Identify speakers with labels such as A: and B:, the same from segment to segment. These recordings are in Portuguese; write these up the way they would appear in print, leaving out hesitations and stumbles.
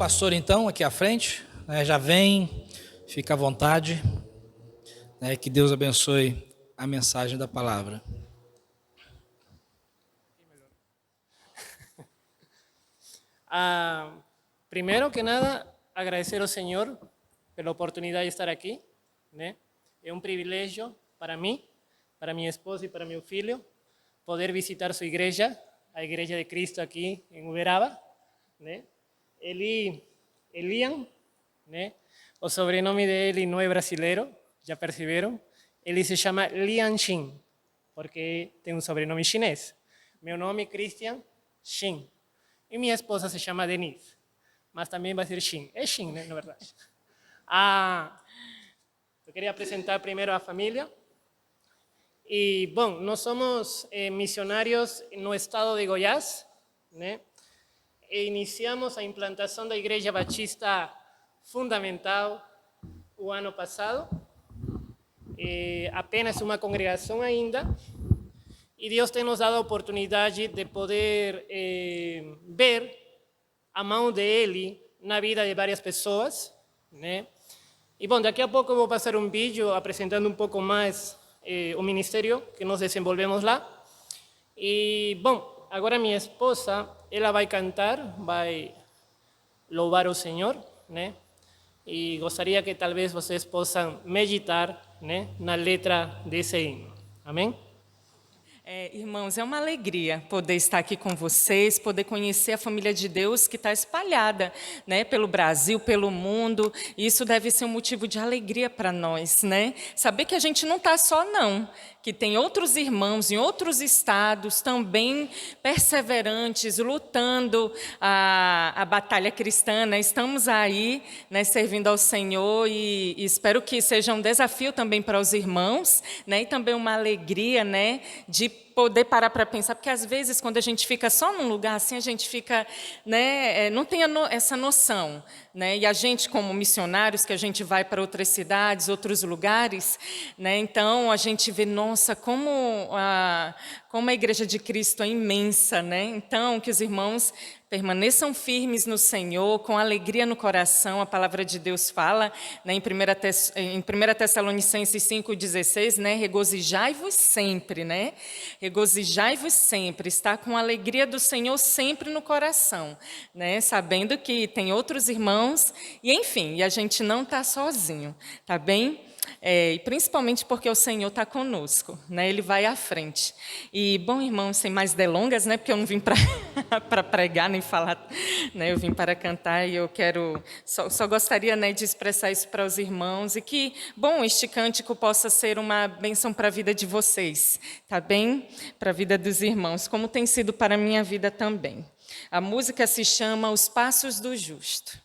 A: pastor então aqui à frente, né? Já vem, fica à vontade, né? Que Deus abençoe a mensagem da palavra.
B: Primeiro que nada, agradecer ao Senhor pela oportunidade de estar aqui, né? É um privilégio para mim, para minha esposa e para meu filho, poder visitar sua igreja, a Igreja de Cristo aqui em Uberaba, né? Elian, né? O sobrenome dele não é brasileiro, já perceberam? Ele se chama Lian Xin, porque tem um sobrenome chinês. Meu nome é Christian Xin. E minha esposa se chama Denise, mas também vai ser Xin. É Xin, né, na verdade. Eu queria apresentar primeiro a família. E, bom, nós somos missionários no estado de Goiás, né? E iniciamos a implantação da Igreja Batista Fundamental o ano passado. Apenas uma congregação ainda. E Deus tem nos dado a oportunidade de poder ver a mão dele na vida de várias pessoas, né? E, bom, daqui a pouco eu vou passar um vídeo apresentando um pouco mais o ministério que nós desenvolvemos lá. E, bom, agora minha esposa, ela vai cantar, vai louvar o Senhor, né? E gostaria que talvez vocês possam meditar, né, na letra desse hino. Amém?
C: Irmãos, é uma alegria poder estar aqui com vocês, poder conhecer a família de Deus que está espalhada, né, pelo Brasil, pelo mundo. E isso deve ser um motivo de alegria para nós, né? Saber que a gente não está só, não. Que tem outros irmãos em outros estados também perseverantes, lutando a batalha cristã, né? Estamos aí, né, servindo ao Senhor e espero que seja um desafio também para os irmãos, né? E também uma alegria, né, de poder parar para pensar, porque às vezes quando a gente fica só num lugar assim, a gente fica, né, não tem essa noção, né? E a gente como missionários, que a gente vai para outras cidades, outros lugares, né? Então a gente vê, nossa, como a Igreja de Cristo é imensa, né? Então que os irmãos permaneçam firmes no Senhor, com alegria no coração. A palavra de Deus fala, né, em 1 Tessalonicenses 5,16, né, regozijai-vos sempre, né? Regozijai-vos sempre, está com a alegria do Senhor sempre no coração, né? Sabendo que tem outros irmãos, e enfim, e a gente não está sozinho, tá bem? E principalmente porque o Senhor está conosco, né? Ele vai à frente. E, bom, irmãos, sem mais delongas, né? Porque eu não vim para pregar nem falar, né? Eu vim para cantar e eu quero, só gostaria, né, de expressar isso para os irmãos e que, bom, este cântico possa ser uma bênção para a vida de vocês, tá bem? Para a vida dos irmãos, como tem sido para a minha vida também. A música se chama Os Passos do Justo.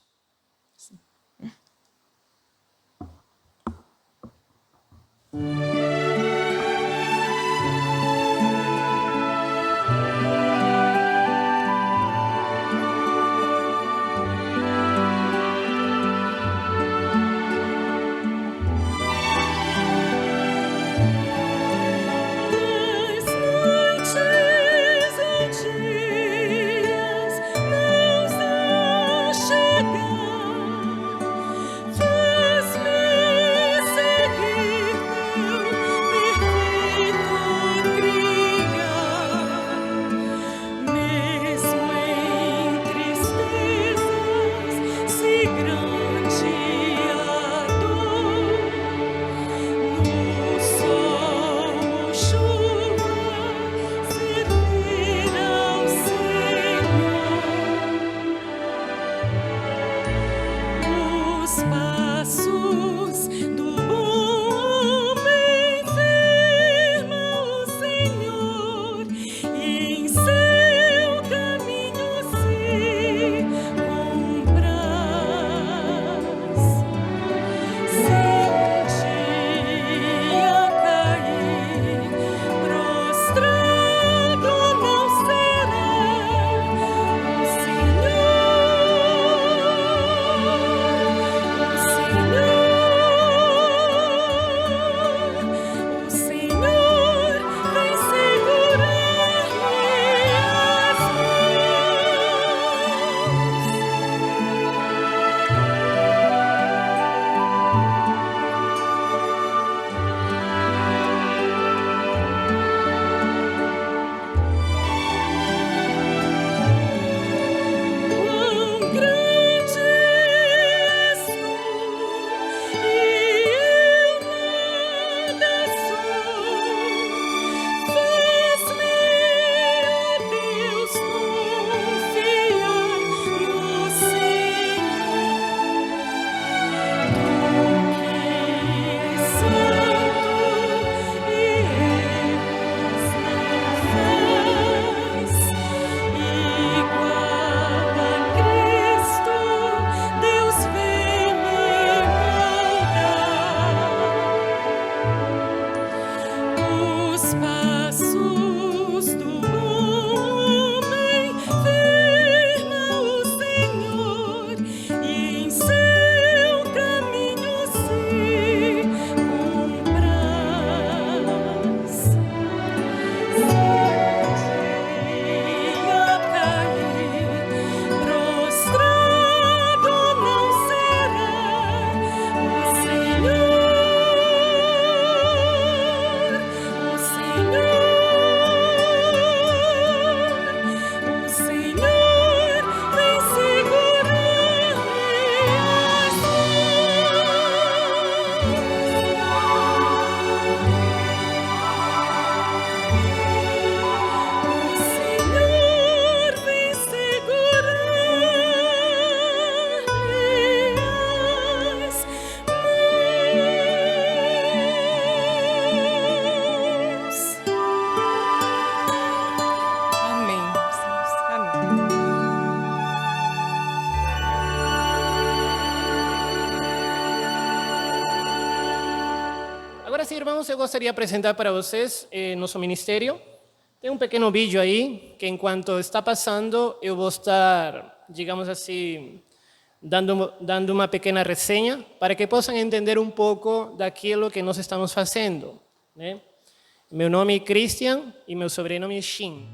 B: agora sim, irmãos, eu gostaria de apresentar para vocês nosso ministério. Tem um pequeno vídeo aí, que enquanto está passando, eu vou estar, digamos assim, dando uma pequena resenha, para que possam entender um pouco daquilo que nós estamos fazendo, né? Meu nome é Christian e meu sobrenome é Shin.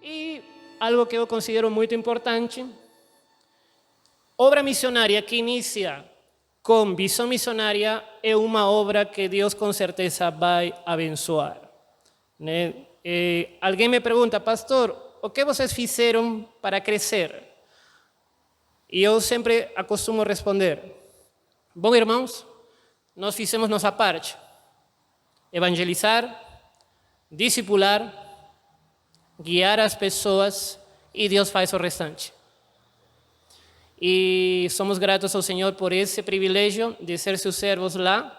B: E algo que eu considero muito importante, obra missionária que inicia com visão missionária é uma obra que Deus com certeza vai abençoar, né? Alguém me pergunta, pastor, o que vocês fizeram para crescer? E eu sempre acostumo responder, bom, irmãos, nós fizemos nossa parte, evangelizar, discipular, guiar as pessoas e Deus faz o restante. E somos gratos ao Senhor por esse privilégio de ser seus servos lá.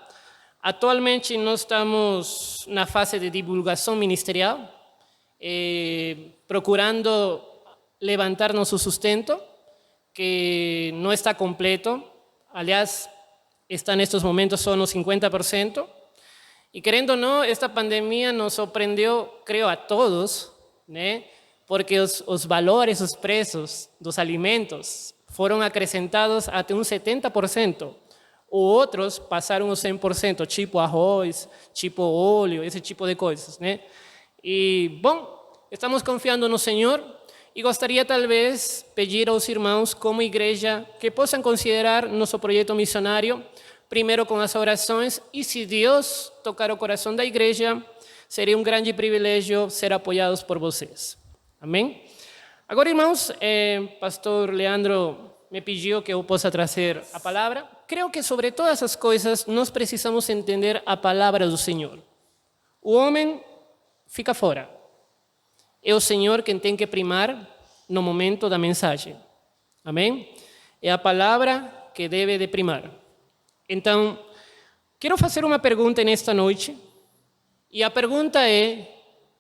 B: Atualmente nós estamos na fase de divulgação ministerial, procurando levantar nosso sustento, que não está completo. Aliás, está nestes momentos só no 50%. E querendo ou não, esta pandemia nos surpreendeu, creio, a todos, né? Porque os valores, os preços dos alimentos foram acrescentados até um 70%. Ou outros passaram os 100%, tipo arroz, tipo óleo, esse tipo de coisas, né? E, bom, estamos confiando no Senhor e gostaria talvez pedir aos irmãos como igreja que possam considerar nosso projeto missionário, primeiro com as orações, e se Deus tocar o coração da igreja, seria um grande privilégio ser apoiados por vocês. Amém? Agora, irmãos, pastor Leandro me pediu que eu possa trazer a palavra. Creio que sobre todas as coisas nós precisamos entender a palavra do Senhor. O homem fica fora. É o Senhor quem tem que primar no momento da mensagem. Amém? é a palavra que deve de primar. Então, quero fazer uma pergunta nesta noite, e a pergunta é: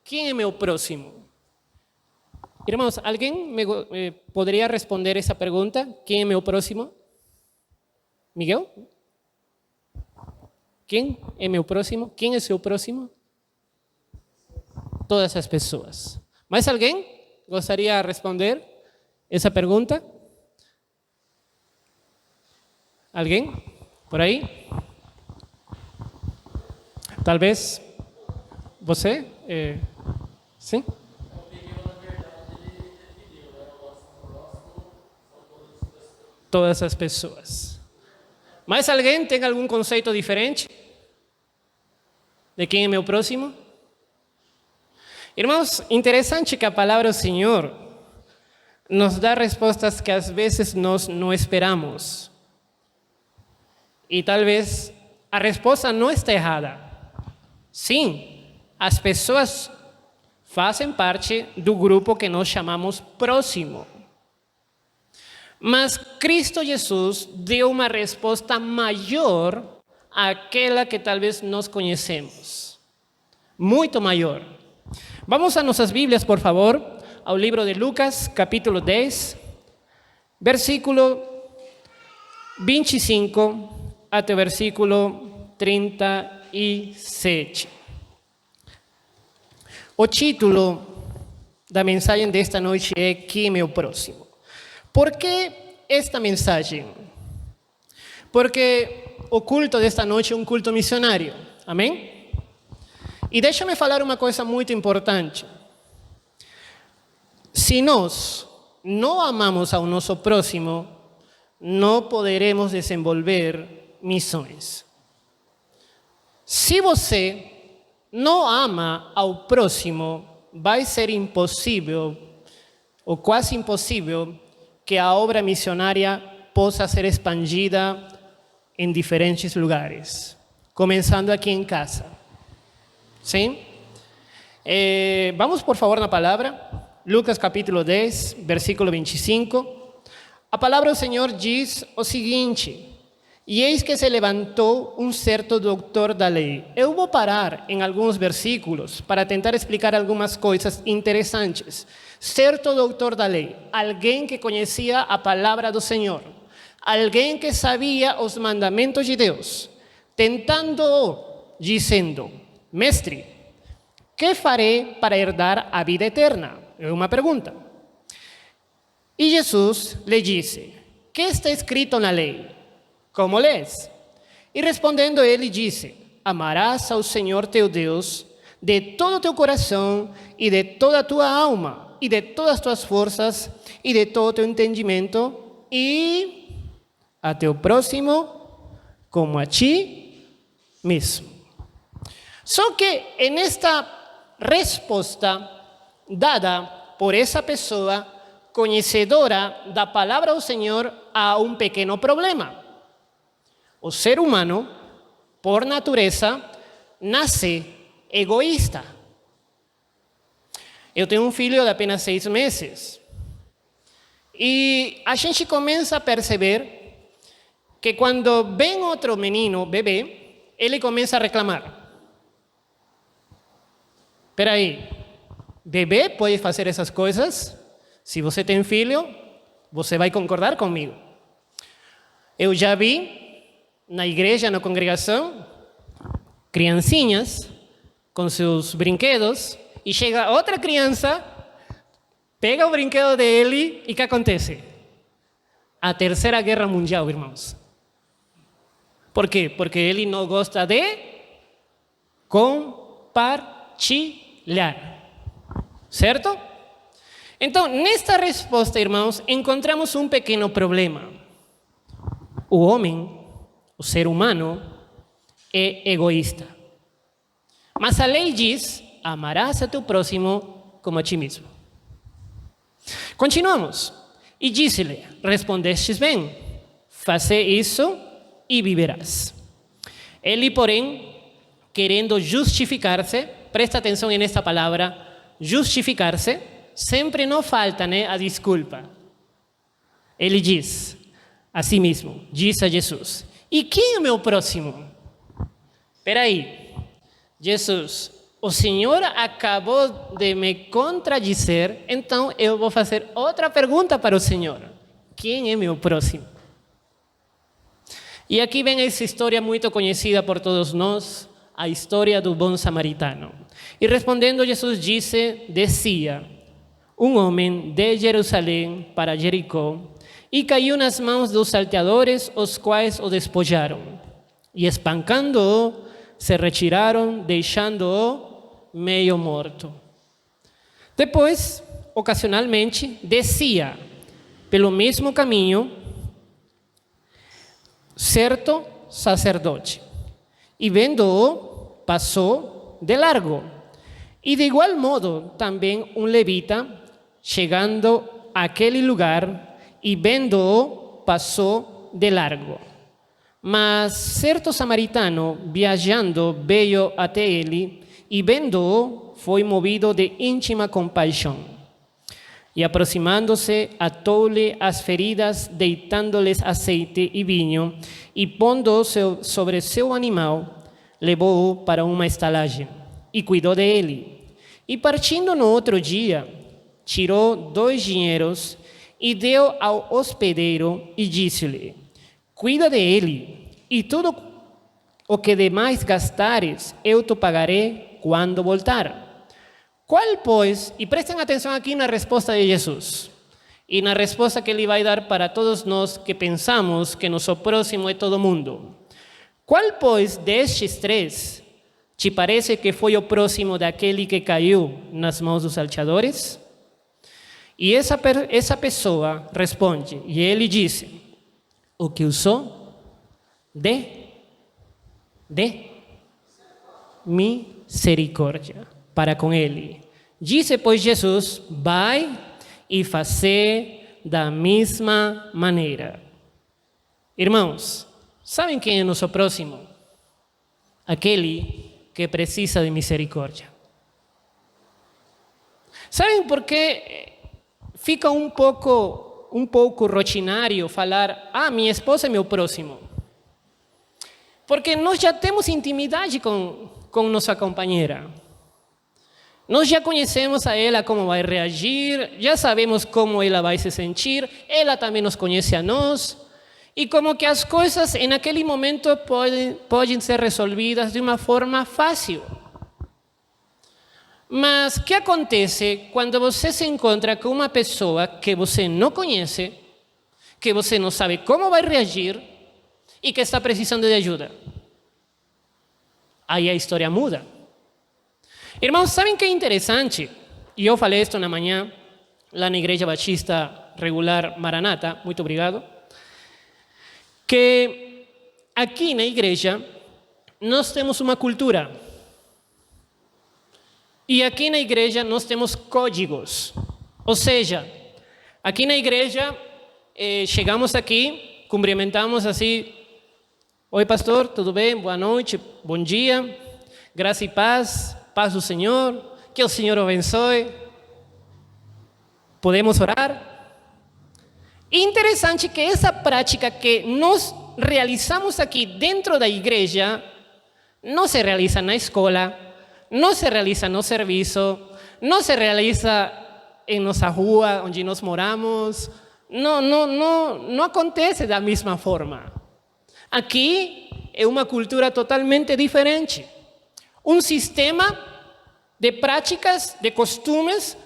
B: quem é meu próximo? Irmãos, alguém poderia responder essa pergunta? Quem é meu próximo? Miguel? Quem é meu próximo? Quem é seu próximo? Todas as pessoas. Mais alguém gostaria de responder essa pergunta? Alguém? Por aí? Talvez você? Sim? Todas as pessoas. Mais alguém tem algum conceito diferente de quem é meu próximo? Irmãos, interessante que a palavra do Senhor nos dá respostas que às vezes nós não esperamos. E talvez a resposta não está errada. Sim, as pessoas fazem parte do grupo que nós chamamos próximo. Mas Cristo Jesus deu uma resposta maior àquela que talvez nós conhecemos. Muito maior. Vamos a nossas Bíblias, por favor, ao livro de Lucas, capítulo 10, versículo 25 até o versículo 37. O título da mensagem desta noite é "Quem é meu próximo?". Por que esta mensagem? Porque o culto desta noite é um culto missionário. Amém? E deixa-me falar uma coisa muito importante. Se nós não amamos ao nosso próximo, não poderemos desenvolver missões. Se você não ama ao próximo, vai ser impossível, ou quase impossível, que a obra missionária possa ser expandida em diferentes lugares, começando aqui em casa. Sim? Vamos, por favor, na palavra. Lucas capítulo 10, versículo 25. A palavra do Senhor diz o seguinte: "E eis que se levantou um certo doutor da lei". Eu vou parar em alguns versículos para tentar explicar algumas coisas interessantes. Certo doutor da lei, alguém que conhecia a palavra do Senhor, alguém que sabia os mandamentos de Deus, tentando-o, dizendo: "Mestre, que farei para herdar a vida eterna?". É uma pergunta. E Jesus lhe disse: "Que está escrito na lei? Como lês?". E respondendo ele disse: "Amarás ao Senhor teu Deus de todo o teu coração e de toda a tua alma e de todas as tuas forças e de todo o teu entendimento, e a teu próximo como a ti mesmo". Só que nesta resposta dada por essa pessoa conhecedora da palavra do Senhor, há um pequeno problema. O ser humano, por natureza, nasce egoísta. Eu tenho um filho de apenas 6 meses. E a gente começa a perceber que quando vem outro menino, bebê, ele começa a reclamar. Espera aí, bebê pode fazer essas coisas? Se você tem filho, você vai concordar comigo. Eu já vi na igreja, na congregação, criancinhas com seus brinquedos, e chega outra criança, pega o brinquedo dele, e o que acontece? A Terceira Guerra Mundial, irmãos. Por quê? Porque ele não gosta de compartilhar. Certo? Então, nesta resposta, irmãos, encontramos um pequeno problema. O homem, o ser humano, é egoísta. Mas a lei diz: amarás a teu próximo como a ti mesmo. Continuamos. E disse-lhe: respondestes bem, faze isso e viverás. Ele, porém, querendo justificar-se, presta atenção nesta palavra, justificar-se, sempre não falta, né, a desculpa. Ele diz: Assim mesmo, disse a Jesus: e quem é meu próximo? Espera aí, Jesus, o Senhor acabou de me contradizer, então eu vou fazer outra pergunta para o Senhor: quem é meu próximo? E aqui vem essa história muito conhecida por todos nós, a história do bom samaritano. E respondendo, Jesus descia um homem de Jerusalém para Jericó e caiu nas mãos dos salteadores, os quais o despojaram. E espancando-o, se retiraram, deixando-o meio morto. Depois, ocasionalmente, descia pelo mesmo caminho certo sacerdote, e vendo-o, passou de largo. E de igual modo, também um levita, chegando àquele lugar, e vendo-o, passou de largo. Mas certo samaritano, viajando, veio até ele, e vendo-o, foi movido de íntima compaixão. E aproximando-se, atou-lhe as feridas, deitando-lhes azeite e vinho, e pondo-o sobre seu animal, levou-o para uma estalagem, e cuidou dele. E partindo no outro dia, tirou 2 dinheiros, e deu ao hospedeiro, e disse-lhe: cuida dele, e tudo o que demais gastares, eu te pagarei quando voltar. Qual, pois, e prestem atenção aqui na resposta de Jesus, e na resposta que ele vai dar para todos nós que pensamos que nosso próximo é todo mundo. Qual, pois, destes 3 te parece que foi o próximo daquele que caiu nas mãos dos salteadores? E essa pessoa responde, e ele disse: o que usou de misericórdia para com ele. Disse, pois, Jesus: vai e fazer da mesma maneira. Irmãos, sabem quem é nosso próximo? Aquele que precisa de misericórdia. Sabem por que fica um pouco rotinário falar: minha esposa é meu próximo? Porque nós já temos intimidade com nossa companheira. Nós já conhecemos a ela, como vai reagir, já sabemos como ela vai se sentir, ela também nos conhece a nós, e como que as coisas naquele momento podem ser resolvidas de uma forma fácil. Mas o que acontece quando você se encontra com uma pessoa que você não conhece, que você não sabe como vai reagir e que está precisando de ajuda? Aí a história muda. Irmãos, sabem que é interessante? E eu falei isto na manhã, lá na Igreja Batista Regular Maranata, muito obrigado, que aqui na igreja nós temos uma cultura. E aqui na igreja nós temos códigos. Ou seja, aqui na igreja chegamos aqui, cumprimentamos assim: oi pastor, tudo bem? Boa noite, bom dia, graça e paz. Paz do Senhor, que o Senhor o abençoe. Podemos orar? Interessante que essa prática que nós realizamos aqui dentro da igreja não se realiza na escola, não se realiza no serviço, não se realiza em nossa rua onde nós moramos, não acontece da mesma forma. Aqui é uma cultura totalmente diferente. Um sistema de práticas, de costumes,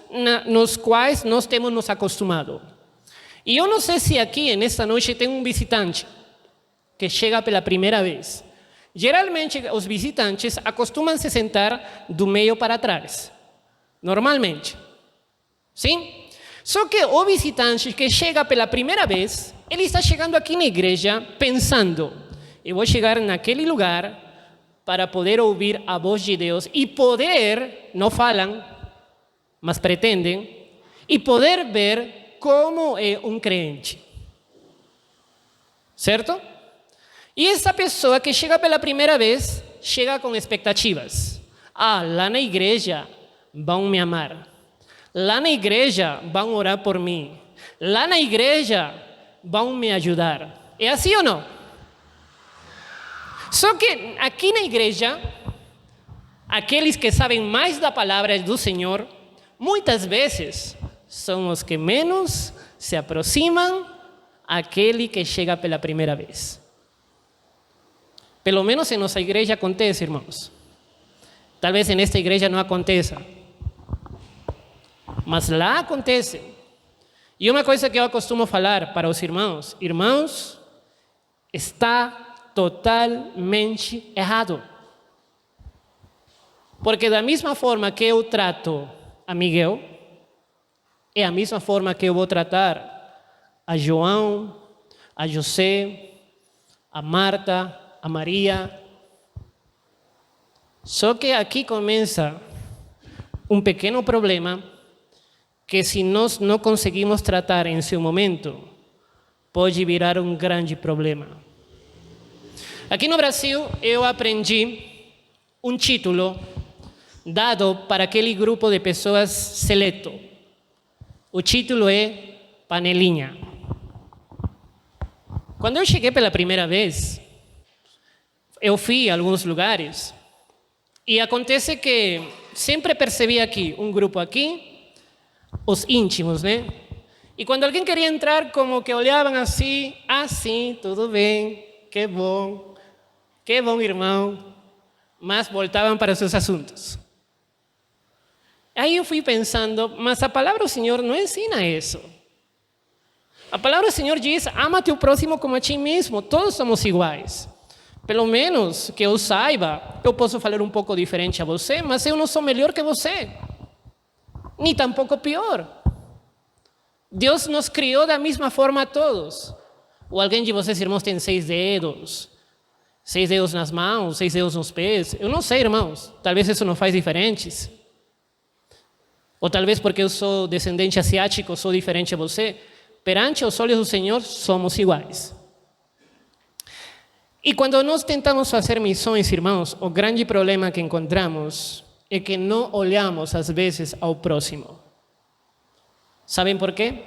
B: nos quais nós temos nos acostumado. E eu não sei se aqui, nesta noite, tem um visitante que chega pela primeira vez. Geralmente, os visitantes acostumam se sentar do meio para trás. Normalmente. Sim? Só que o visitante que chega pela primeira vez, ele está chegando aqui na igreja pensando: eu vou chegar naquele lugar para poder ouvir a voz de Deus e poder, não falam, mas pretendem, e poder ver como é um crente. Certo? E essa pessoa que chega pela primeira vez, chega com expectativas. Lá na igreja vão me amar. Lá na igreja vão orar por mim. Lá na igreja vão me ajudar. É assim ou não? Só que aqui na igreja, aqueles que sabem mais da palavra do Senhor, muitas vezes são os que menos se aproximam àquele que chega pela primeira vez. Pelo menos em nossa igreja acontece, irmãos. Talvez nesta igreja não aconteça, mas lá acontece. E uma coisa que eu costumo falar para os irmãos: irmãos, está totalmente errado. Porque da mesma forma que eu trato a Miguel, é a mesma forma que eu vou tratar a João, a José, a Marta, a Maria. Só que aqui começa um pequeno problema que, se nós não conseguimos tratar em seu momento, pode virar um grande problema. Aqui no Brasil, eu aprendi um título dado para aquele grupo de pessoas seleto. O título é Panelinha. Quando eu cheguei pela primeira vez, eu fui a alguns lugares e acontece que sempre percebi aqui, um grupo aqui, os íntimos, né? E quando alguém queria entrar, como que olhavam assim, sim, tudo bem, que bom, irmão, mas voltavam para os seus assuntos. Aí eu fui pensando, mas a palavra do Senhor não ensina isso. A palavra do Senhor diz: ama teu próximo como a ti mesmo, todos somos iguais. Pelo menos que eu saiba, eu posso falar um pouco diferente a você, mas eu não sou melhor que você, nem tampouco pior. Deus nos criou da mesma forma a todos. Ou alguém de vocês, irmãos, tem 6 dedos? 6 dedos nas mãos, 6 dedos nos pés? Eu não sei, irmãos. Talvez isso não faz diferentes. Ou talvez porque eu sou descendente asiático, sou diferente a você. Perante os olhos do Senhor, somos iguais. E quando nós tentamos fazer missões, irmãos, o grande problema que encontramos é que não olhamos, às vezes, ao próximo. Sabem por quê?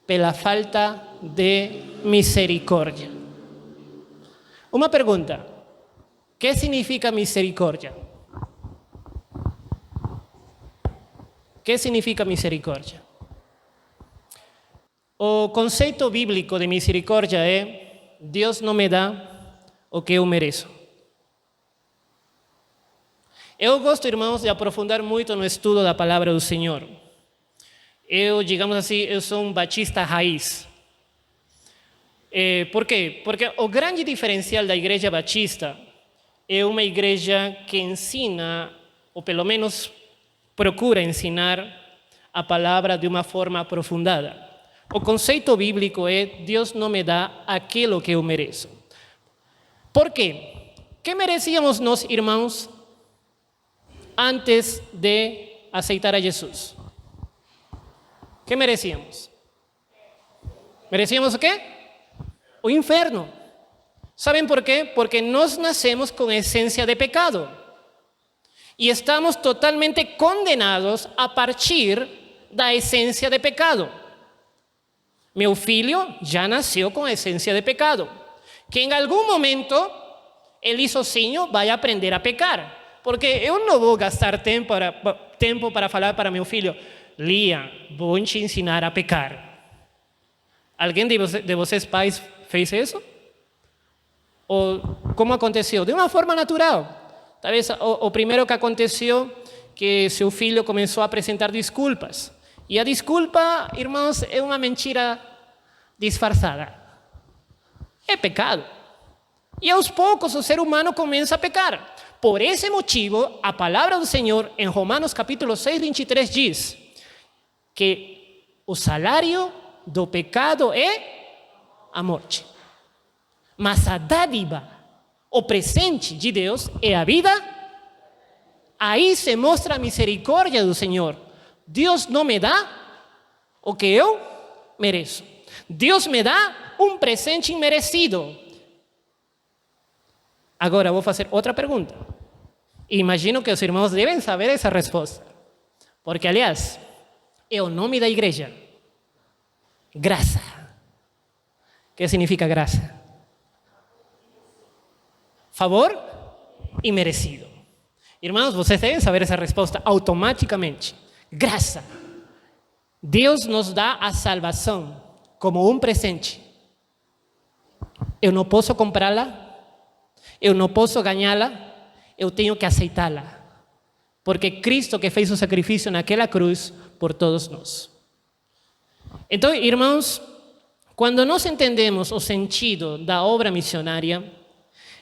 B: Pela falta de misericórdia. Uma pergunta: o que significa misericórdia? O que significa misericórdia? O conceito bíblico de misericórdia é: Deus não me dá o que eu mereço. Eu gosto, irmãos, de aprofundar muito no estudo da palavra do Senhor. Eu, digamos assim, eu sou um batista raiz. Por quê? Porque o grande diferencial da igreja batista é uma igreja que ensina, ou pelo menos procura ensinar, a palavra de uma forma aprofundada. O conceito bíblico é: Deus não me dá aquilo que eu mereço. Por quê? Que merecíamos nós, irmãos, antes de aceitar a Jesus? Que merecíamos? ¿Merecíamos o quê? O inferno. ¿Saben por quê? Porque nós nascemos com essência de pecado. E estamos totalmente condenados a partir da essência de pecado. Meu filho já nasceu com a essência de pecado, que em algum momento ele sozinho vai aprender a pecar. Porque eu não vou gastar tempo para falar para meu filho: Lia, vou te ensinar a pecar. Alguém de vocês pais fez isso? Ou como aconteceu? De uma forma natural. Talvez o primeiro que aconteceu, que seu filho começou a apresentar desculpas. E a desculpa, irmãos, é uma mentira disfarçada. É pecado. E aos poucos o ser humano começa a pecar. Por esse motivo, a palavra do Senhor em Romanos capítulo 6, 23 diz que o salário do pecado é a morte. Mas a dádiva, o presente de Deus é a vida. Aí se mostra a misericórdia do Senhor. Deus não me dá o que eu mereço. Deus me dá um presente imerecido. Agora vou fazer outra pergunta. Imagino que os irmãos devem saber essa resposta. Porque, aliás, é o nome da igreja: graça. ¿Qué significa gracia? Favor y merecido. Irmãos, vocês devem saber essa resposta automaticamente. Graça. Deus nos dá a salvação como um presente. Eu não posso comprá-la, eu não posso ganhá-la, eu tenho que aceitá-la. Porque Cristo que fez o sacrifício naquela cruz por todos nós. Então, irmãos, quando nós entendemos o sentido da obra missionária,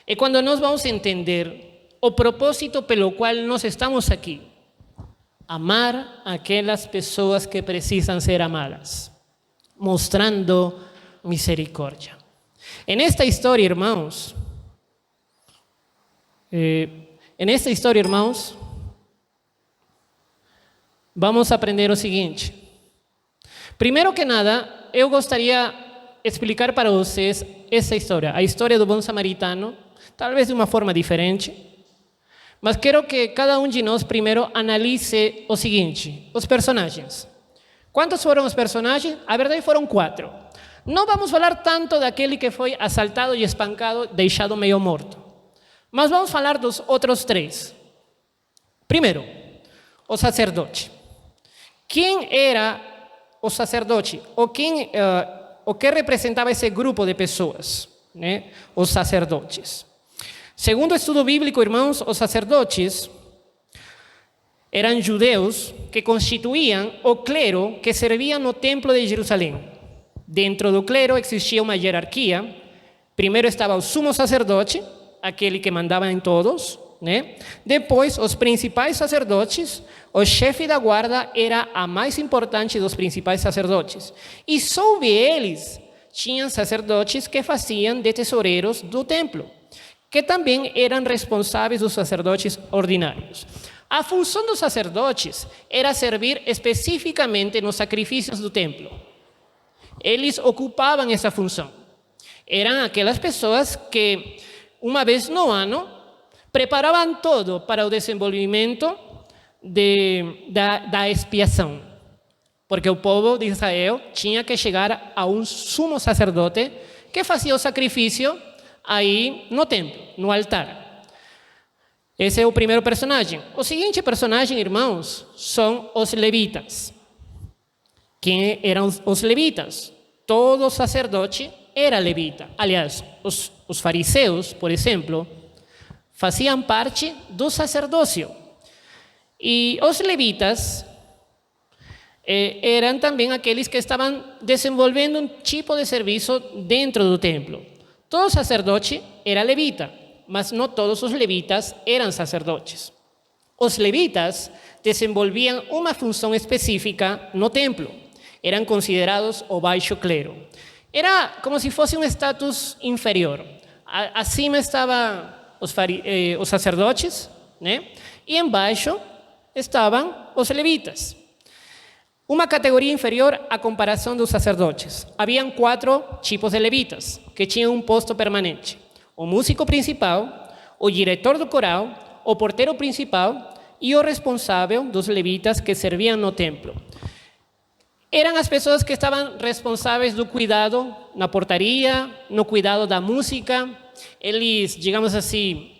B: é quando nós vamos entender o propósito pelo qual nós estamos aqui. Amar aquelas pessoas que precisam ser amadas, mostrando misericórdia. En esta historia, hermanos, vamos a aprender o seguinte. Primeiro que nada, eu gostaria de explicar para vocês essa história, a história do bom samaritano, talvez de uma forma diferente. Mas quero que cada um de nós primeiro analise o seguinte, os personagens. Quantos foram os personagens? A verdade foram 4. Não vamos falar tanto daquele que foi assaltado e espancado, deixado meio morto. Mas vamos falar dos outros 3. Primeiro, o sacerdote. Quem era o sacerdote? O que representava esse grupo de pessoas? Né? Os sacerdotes. Segundo o estudo bíblico, irmãos, os sacerdotes eram judeus que constituíam o clero que servia no templo de Jerusalém. Dentro do clero existia uma hierarquia. Primeiro estava o sumo sacerdote, aquele que mandava em todos, né? Depois, os principais sacerdotes, o chefe da guarda era a mais importante dos principais sacerdotes. E sob eles, tinham sacerdotes que faziam de tesoureiros do templo, que também eram responsáveis dos sacerdotes ordinários. A função dos sacerdotes era servir especificamente nos sacrifícios do templo. Eles ocupavam essa função. Eram aquelas pessoas que, uma vez no ano, preparavam todo para o desenvolvimento da expiação. Porque o povo de Israel tinha que chegar a um sumo sacerdote que fazia o sacrifício aí no templo, no altar. Esse é o primeiro personagem. O seguinte personagem, irmãos, são os levitas. Quem eram os levitas? Todo sacerdote era levita. Aliás, os fariseus, por exemplo, faziam parte do sacerdócio. E os levitas eram também aqueles que estavam desenvolvendo um tipo de serviço dentro do templo. Todo sacerdote era levita, mas não todos os levitas eram sacerdotes. Os levitas desenvolviam uma função específica no templo. Eram considerados o baixo clero. Era como se fosse um status inferior. Acima estavam os sacerdotes, né? E embaixo estavam os levitas. Uma categoria inferior à comparação dos sacerdotes. Haviam 4 tipos de levitas que tinham um posto permanente. O músico principal, o diretor do coral, o porteiro principal e o responsável dos levitas que serviam no templo. Eram as pessoas que estavam responsáveis do cuidado na portaria, no cuidado da música. Eles, digamos assim,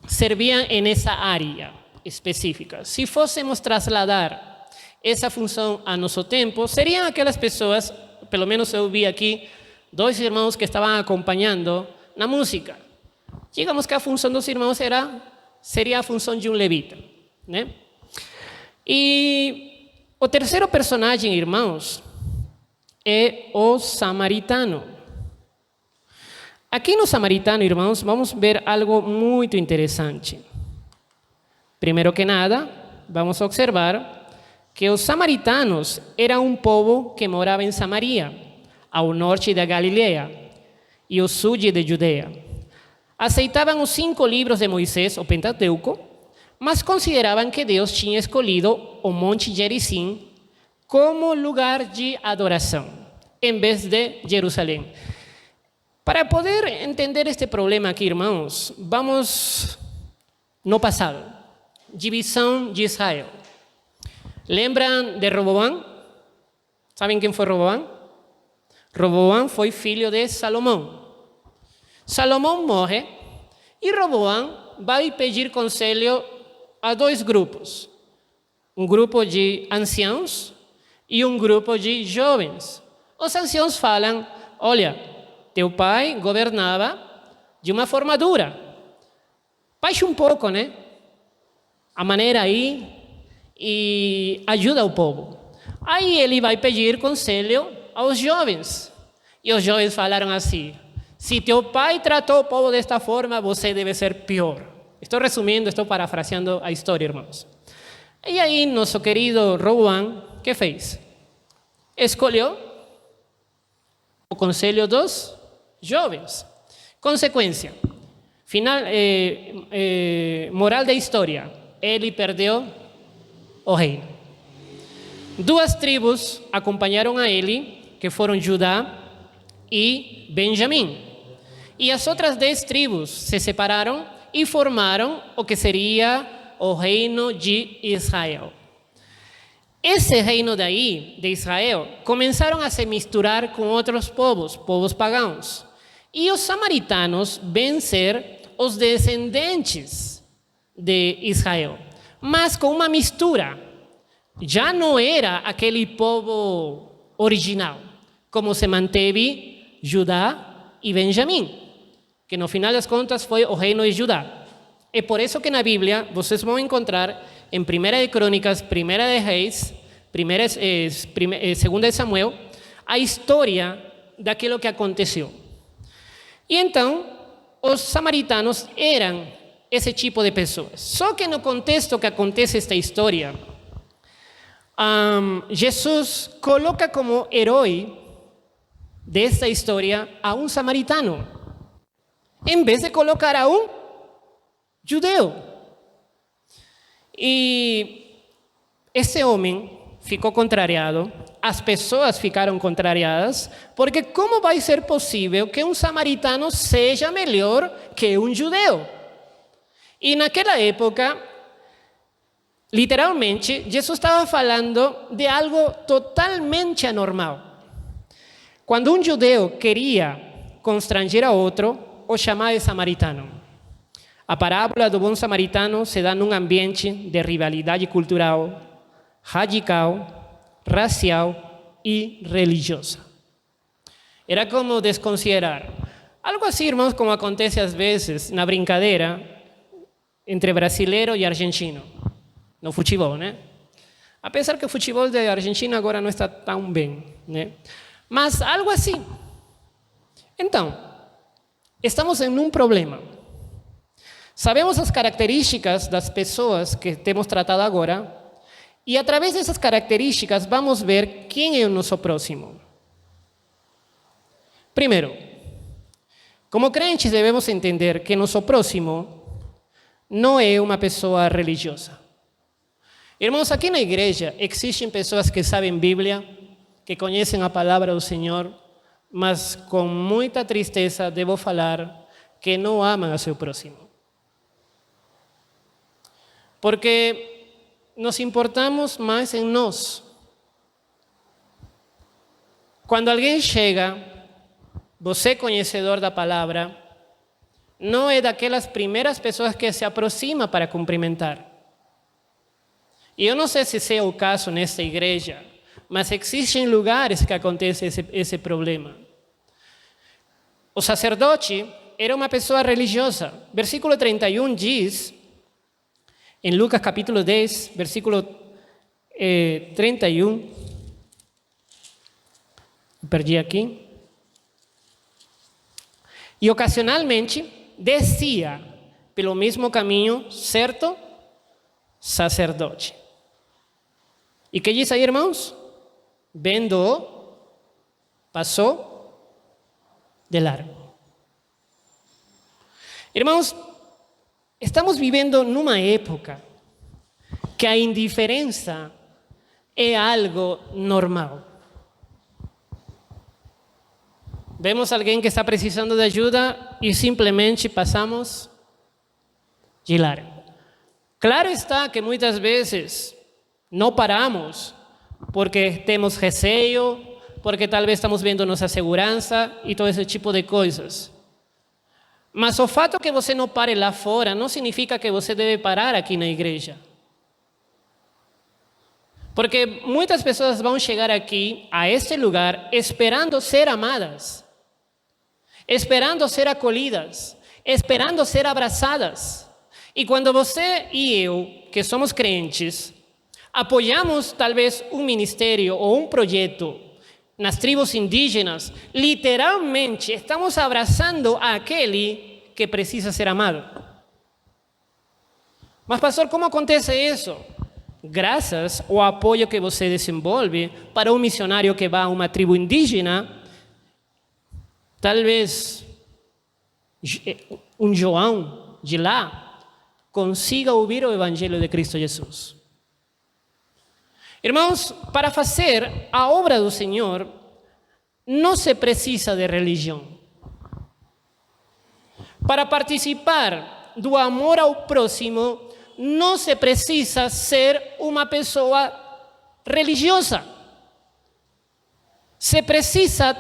B: serviam nessa área específica. Se fôssemos trasladar essa função a nosso tempo, seriam aquelas pessoas, pelo menos eu vi aqui, 2 irmãos que estavam acompanhando na música. Digamos que a função dos irmãos seria a função de um levita, né? E o terceiro personagem, irmãos, é o samaritano. Aqui no samaritano, irmãos, vamos ver algo muito interessante. Primeiro que nada, vamos observar que os samaritanos eram um povo que morava em Samaria, ao norte da Galileia e ao sul de Judeia. Aceitavam os 5 livros de Moisés, o Pentateuco, mas consideravam que Deus tinha escolhido o Monte Gerizim como lugar de adoração, em vez de Jerusalém. Para poder entender este problema aqui, irmãos, vamos no passado. Divisão de Israel. Lembram de Roboam? Sabem quem foi Roboam? Roboam foi filho de Salomão. Salomão morre e Roboam vai pedir conselho a dois grupos. Um grupo de anciãos e um grupo de jovens. Os anciãos falam: olha, teu pai governava de uma forma dura. Baixa um pouco, né? A maneira aí e ajuda o povo. Aí ele vai pedir conselho aos jovens. E os jovens falaram assim: se teu pai tratou o povo desta forma, você deve ser pior. Estou resumindo, estou parafraseando a história, irmãos. E aí, nosso querido Roboam, o que fez? Escolheu o conselho dos jovens. Consequência, final, moral da história, ele perdeu o reino. Duas tribos acompanharam a ele, que foram Judá e Benjamim. E as outras 10 tribos se separaram e formaram o que seria o reino de Israel. Esse reino daí, de Israel, começaram a se misturar com outros povos pagãos. E os samaritanos vêm ser os descendentes de Israel, mas com uma mistura. Já não era aquele povo original, como se manteve Judá e Benjamim, que no final das contas foi o reino de Judá. É por isso que na Bíblia vocês vão encontrar em 1 de Crônicas, 1 de Reis, 2 de Samuel, a história daquilo que aconteceu. E então, os samaritanos eram esse tipo de pessoas. Só que no contexto que acontece esta história, Jesus coloca como herói desta história a um samaritano, em vez de colocar a um judeu. E esse homem ficou contrariado, as pessoas ficaram contrariadas, porque como vai ser possível que um samaritano seja melhor que um judeu? E naquela época, literalmente, Jesus estava falando de algo totalmente anormal. Quando um judeu queria constranger a outro, o chamava de samaritano. A parábola do bom samaritano se dá num ambiente de rivalidade cultural, radical, racial e religiosa. Era como desconsiderar. Algo assim, irmãos, como acontece às vezes na brincadeira entre brasileiro e argentino, no futebol, né? Apesar que o futebol da Argentina agora não está tão bem, né? Mas algo assim. Então, estamos em um problema. Sabemos as características das pessoas que temos tratado agora, e através dessas características vamos ver quem é o nosso próximo. Primeiro, como crentes devemos entender que nosso próximo não é uma pessoa religiosa. Irmãos, aqui na igreja existem pessoas que sabem Bíblia, que conhecem a palavra do Senhor, mas com muita tristeza devo falar que não amam a seu próximo. Porque nos importamos mais em nós. Quando alguém chega, você conhecedor da palavra, não é daquelas primeiras pessoas que se aproxima para cumprimentar. E eu não sei se é o caso nesta igreja, mas existem lugares que acontece esse problema. O sacerdote era uma pessoa religiosa. Versículo 31 diz, em Lucas capítulo 10, versículo 31, perdi aqui. E ocasionalmente descia pelo mesmo caminho certo sacerdote. E que diz aí, irmãos? Vendo-o, passou de largo. Irmãos, estamos vivendo numa época que a indiferença é algo normal. Vemos alguém que está precisando de ajuda e simplesmente passamos de largo. Claro está que muitas vezes não paramos porque temos receio, porque tal vez estamos vendo nossa segurança e todo esse tipo de coisas. Mas o fato que você não pare lá fora não significa que você deve parar aqui na igreja. Porque muitas pessoas vão chegar aqui, a este lugar, esperando ser amadas, esperando ser acolhidas, esperando ser abraçadas. E quando você e eu, que somos crentes, apoiamos talvez um ministério ou um projeto nas tribos indígenas, literalmente estamos abraçando aquele que precisa ser amado. Mas, pastor, como acontece isso? Graças ao apoio que você desenvolve para um missionário que vai a uma tribo indígena, talvez um João de lá consiga ouvir o Evangelho de Cristo Jesus. Irmãos, para fazer a obra do Senhor, não se precisa de religião. Para participar do amor ao próximo, não se precisa ser uma pessoa religiosa. Se precisa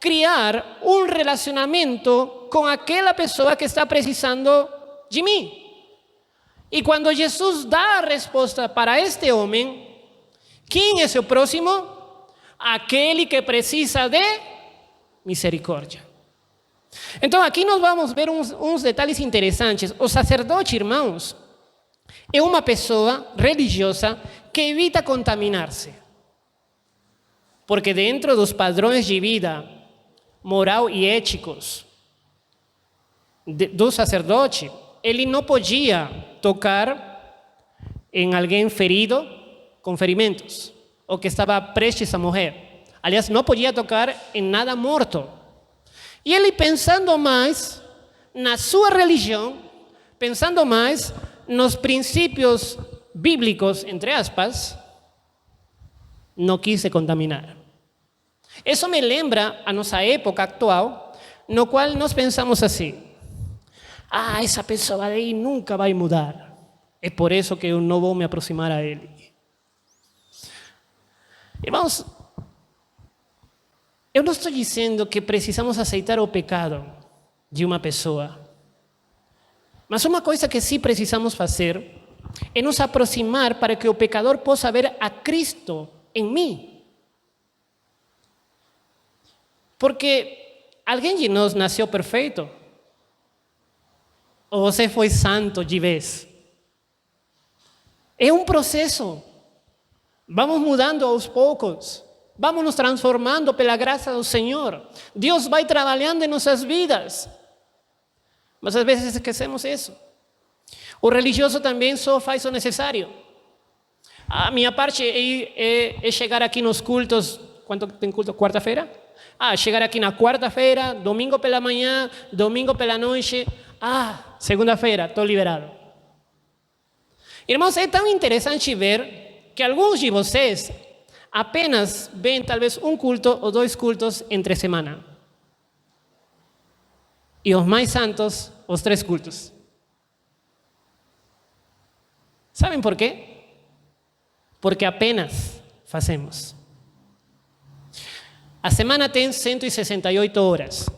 B: criar um relacionamento com aquela pessoa que está precisando de mim. E quando Jesus dá a resposta para este homem, quem é seu próximo? Aquele que precisa de misericórdia. Então aqui nós vamos ver uns detalhes interessantes. O sacerdote, irmãos, é uma pessoa religiosa que evita contaminar-se. Porque dentro dos padrões de vida moral e éticos do sacerdote, ele não podia tocar em alguém ferido com ferimentos, ou que estava prestes a morrer. Aliás, não podia tocar em nada morto. E ele, pensando mais na sua religião, pensando mais nos princípios bíblicos, entre aspas, não quis se contaminar. Isso me lembra a nossa época atual, no qual nós pensamos assim: essa pessoa aí nunca vai mudar, é por isso que eu não vou me aproximar a ele. Irmãos, eu não estou dizendo que precisamos aceitar o pecado de uma pessoa. Mas uma coisa que sim precisamos fazer é nos aproximar para que o pecador possa ver a Cristo em mim. Porque alguém de nós nasceu perfeito? Ou você foi santo de vez? É um processo. Vamos mudando aos poucos. Vamos nos transformando pela graça do Senhor. Deus vai trabalhando em nossas vidas. Mas às vezes esquecemos isso. O religioso também só faz o necessário. A minha parte é chegar aqui nos cultos. Quando tem culto? Quarta-feira? Chegar aqui na quarta-feira, domingo pela manhã, domingo pela noite. Segunda-feira, estou liberado. Irmãos, é tão interessante ver que alguns de vocês apenas vêm talvez um culto ou 2 cultos entre semana. E os mais santos, os 3 cultos. Sabem por quê? Porque apenas fazemos. A semana tem 168 horas.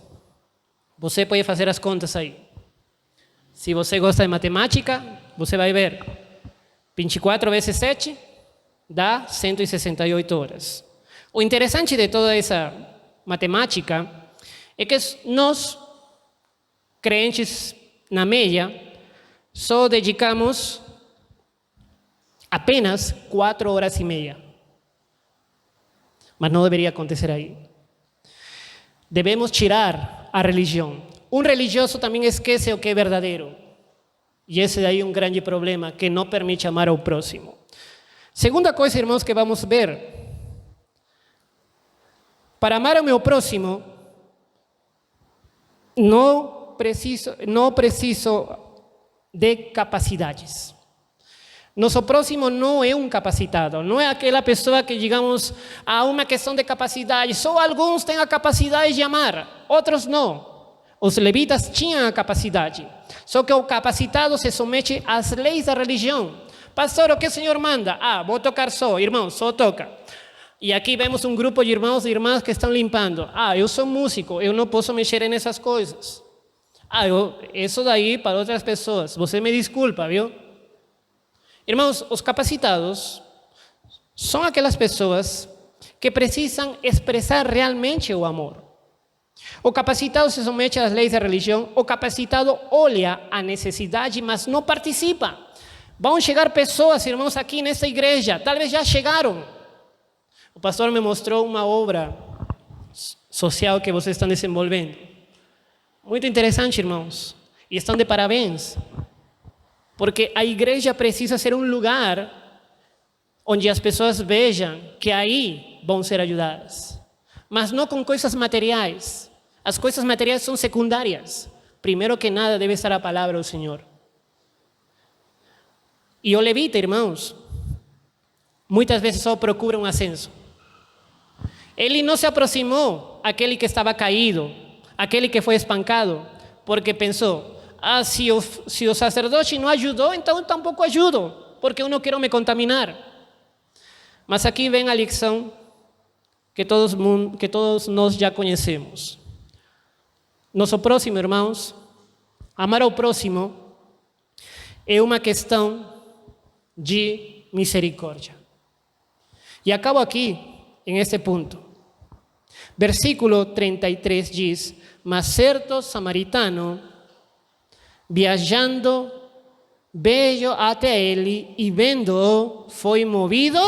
B: Você pode fazer as contas aí. Se você gosta de matemática, você vai ver. 24 vezes 7 dá 168 horas. O interessante de toda essa matemática é que nós, crentes na média, só dedicamos apenas 4 horas e meia. Mas não deveria acontecer aí. Devemos tirar a religião. Um religioso também esquece o que é verdadeiro. E esse daí é um grande problema que não permite amar ao próximo. Segunda coisa, irmãos, que vamos ver. Para amar ao meu próximo, não preciso de capacidades. Nosso próximo não é um capacitado, não é aquela pessoa que, digamos, há uma questão de capacidade. Só alguns têm a capacidade de amar, outros não. Os levitas tinham a capacidade, só que o capacitado se somete às leis da religião. Pastor, o que o Senhor manda? Vou tocar só, irmão, só toca. E aqui vemos um grupo de irmãos e irmãs que estão limpando. Ah, eu sou músico, eu não posso mexer nessas coisas. Ah, isso daí para outras pessoas. Você me desculpa, viu? Irmãos, os capacitados são aquelas pessoas que precisam expressar realmente o amor. O capacitado se somete às leis da religião, o capacitado olha a necessidade, mas não participa. Vão chegar pessoas, irmãos, aqui nessa igreja, talvez já chegaram. O pastor me mostrou uma obra social que vocês estão desenvolvendo. Muito interessante, irmãos. E estão de parabéns. Porque a igreja precisa ser um lugar onde as pessoas vejam que aí vão ser ajudadas. Mas não com coisas materiais. As coisas materiais são secundárias. Primeiro que nada deve estar a palavra do Senhor. E o levita, irmãos, muitas vezes só procura um ascenso. Ele não se aproximou àquele que estava caído, aquele que foi espancado, porque pensou, se o sacerdote não ajudou, então eu tampouco ajudo, porque eu não quero me contaminar. Mas aqui vem a lição que todos nós já conhecemos. Nosso próximo, irmãos, amar ao próximo é uma questão de misericórdia. E acabo aqui, em este ponto. Versículo 33 diz, mas certo samaritano, viajando, veio até ele e vendo-o, foi movido,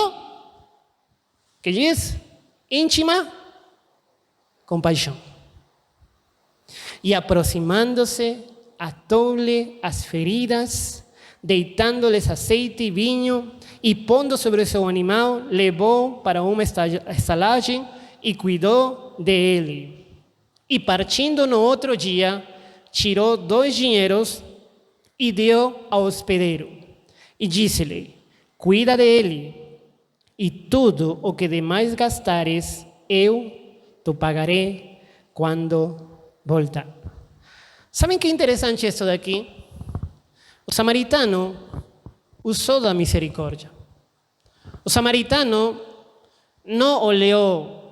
B: que diz? Íntima compaixão. E aproximando-se, atou-lhe as feridas, deitando-lhes azeite e vinho, e pondo sobre o seu animal, levou para uma estalagem e cuidou dele. E partindo no outro dia, tirou 2 dinheiros e deu ao hospedeiro. E disse-lhe, cuida dele, e tudo o que demais gastares, eu te pagarei quando voltar. Sabem que interessante isso daqui? O samaritano usou da misericórdia. O samaritano não olhou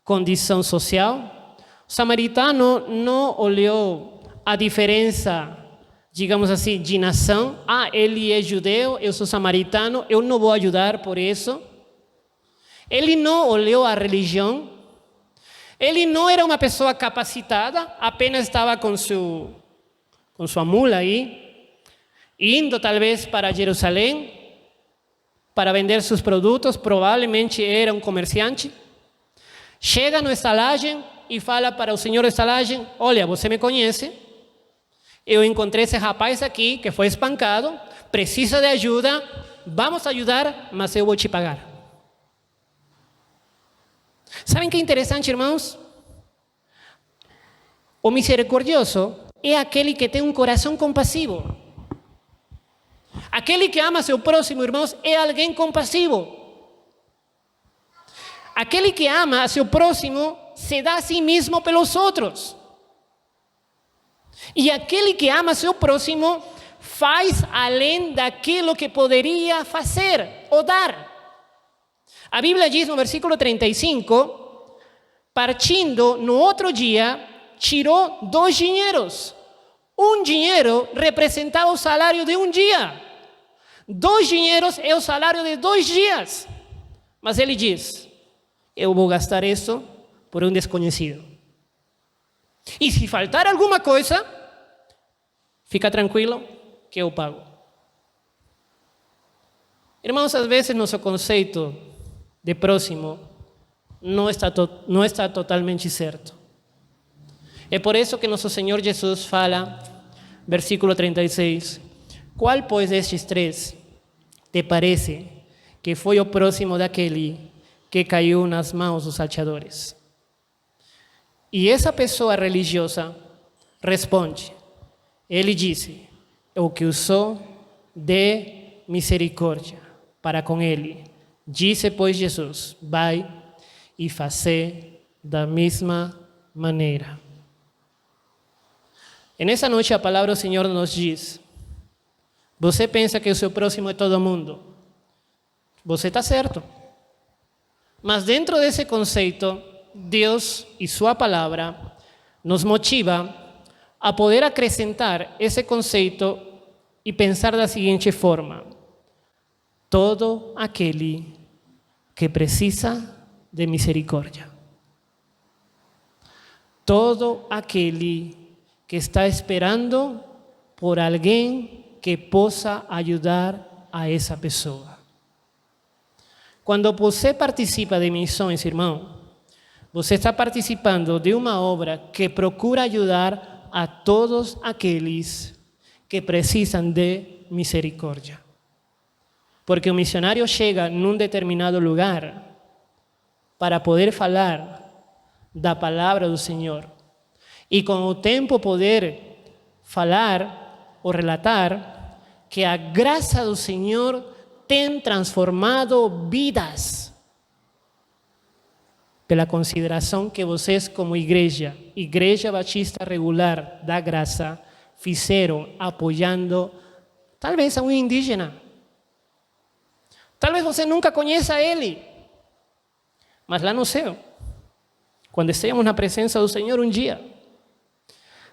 B: condição social. O samaritano não olhou a diferença, digamos assim, de nação. Ah, ele é judeu, eu sou samaritano, eu não vou ajudar por isso. Ele não olhou a religião. Ele não era uma pessoa capacitada, apenas estava com sua mula aí, indo talvez para Jerusalém para vender seus produtos, provavelmente era um comerciante. Chega na estalagem e fala para o senhor da estalagem, olha, você me conhece, eu encontrei esse rapaz aqui que foi espancado, precisa de ajuda, vamos ajudar, mas eu vou te pagar. Sabem que é interessante, irmãos? O misericordioso é aquele que tem um coração compassivo. Aquele que ama seu próximo, irmãos, é alguém compassivo. Aquele que ama a seu próximo se dá a si mesmo pelos outros. E aquele que ama a seu próximo faz além daquilo que poderia fazer ou dar. A Bíblia diz no versículo 35, partindo no outro dia, tirou 2 dinheiros. Um dinheiro representava o salário de um dia. 2 dinheiros é o salário de 2 dias. Mas ele diz, eu vou gastar isso por um desconhecido. E se faltar alguma coisa, fica tranquilo que eu pago. Irmãos, às vezes nosso conceito de próximo não está totalmente certo. É por isso que nosso Senhor Jesus fala, versículo 36, qual, pois, destes 3 te parece que foi o próximo daquele que caiu nas mãos dos salteadores? E essa pessoa religiosa responde, ele disse, o que usou de misericórdia para com ele. Disse, pois, Jesus, vai e fazer da mesma maneira. E nessa noite a palavra do Senhor nos diz, você pensa que o seu próximo é todo mundo? Você está certo. Mas dentro de ese concepto, Dios y su palabra nos motiva a poder acrescentar ese concepto y pensar de la siguiente forma: todo aquel que precisa de misericordia. Todo aquel que está esperando por alguien que possa ayudar a esa pessoa. Quando você participa de missões, irmão, você está participando de uma obra que procura ajudar a todos aqueles que precisam de misericórdia. Porque o missionário chega num determinado lugar para poder falar da palavra do Senhor. E com o tempo poder falar ou relatar que a graça do Senhor tem transformado vidas pela consideração que vocês, como igreja batista regular da graça, fizeram apoiando talvez a um indígena. Talvez você nunca conheça ele, mas lá no céu, quando estejamos na presença do Senhor um dia,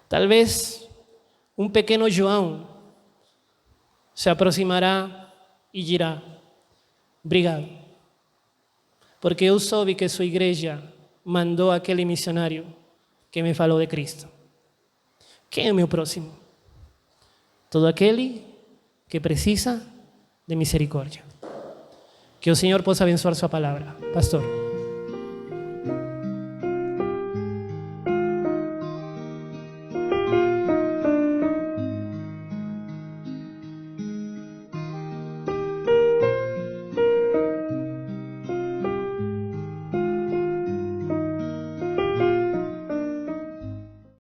B: talvez um pequeno João se aproximará e dirá: obrigado, porque eu soube que sua igreja mandou aquele missionário que me falou de Cristo. Quem é o meu próximo? Todo aquele que precisa de misericórdia. Que o Senhor possa abençoar sua palavra. Pastor.